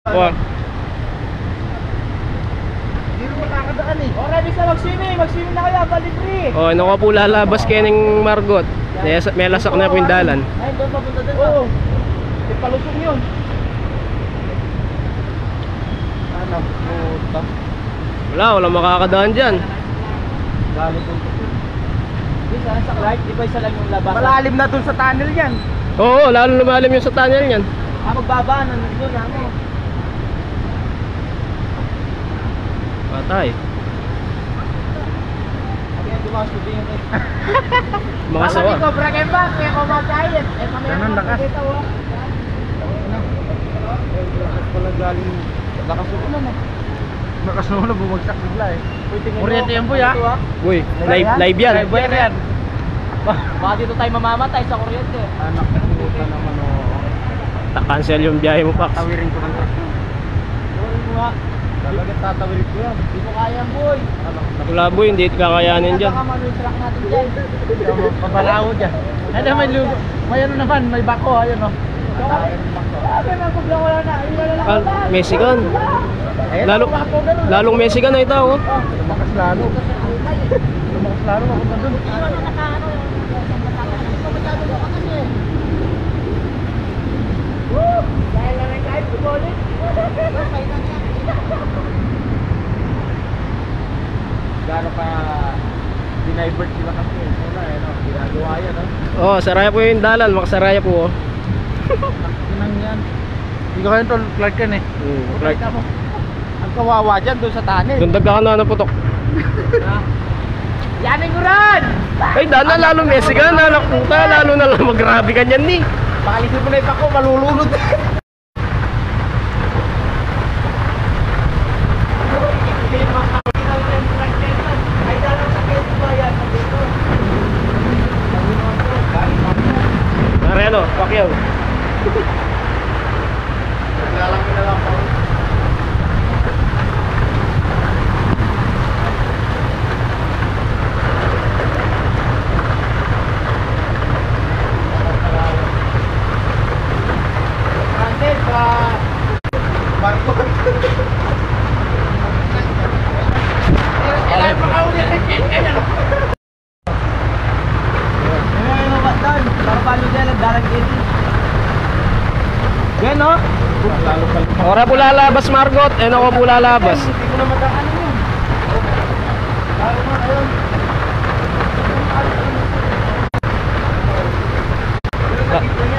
Wag. Hindi mo makakadaan eh. O, ready sa mag-swimming. Mag-swimming na kayo. Balibri. Oh, ano ka po lalabas kayo ng Margot? May lasak na po yung dalan. Ay, doon papunta doon. Oo. Palusong yun. Anak puta. Wala makakadaan dyan. Galit po. Di sana sa Clark, di ba isa lang yung labas? Malalim na dun sa tunnel yan. Oo, lalo lumalim yung sa tunnel niyan. Magbaba na doon ano. Patay. Kaya dumas ko din eh. Mga sawa. Ko bracket back, kaya ko magkayat. Eh mamaya Ganun, naman lakas. kita oh. Lakas pala galing. Lakas ulo na. Lakas ulo, bumagsak bigla eh. Kuryente yan po ya. Uy, live yan. Live yan. Baka dito tayo mamamatay sa kuryente. Anak puta naman o. Cancel yung biyahe mo, Pax. Tawirin ko ng truck. Tuloy mo nga. Talagang tatawirin ko yan. Di mo kaya boy. Wala boy, hindi kakayanin dyan. Baka manutrack natin dyan. Papalawo dyan. Ano may lugo. May ano naman, may bako. Ayun o. Sabi na kubla ko lang na. Ilan na lang ba? Mexican. Lalong Mexican na ito, oh. Lumakas lalo. Lumakas lalo ako na dun. Dahil na lang kahit bumolit. Gano'n pa dinivert sila kasi. Una eh, no? Ginagawa yan, no? Oh, saraya po yung dalan, makasaraya po, oh. Nang yan. Hindi ko kayo tol, Clark yan eh. Clark. Ang kawawa dyan doon sa tunnel. Doon daga ka na putok. Yamin ko rin! Ay, dana lalo Mexican, anak puta, lalo na lang magrabe ka niyan, ni. Pakalisin mo na yung bako, malulunod. Mariano, Pacquiao. Naglalaki na lang po. Francis, Marco. kailan makauli ang kailan? Ayun o ba doon? Para palo dyan ang darang din. Yan, oh. Lalo pala. Ora po lalabas, Margot. Ano ko po lalabas? Hindi ko na madaan yun. Lalo na, ayun. Da-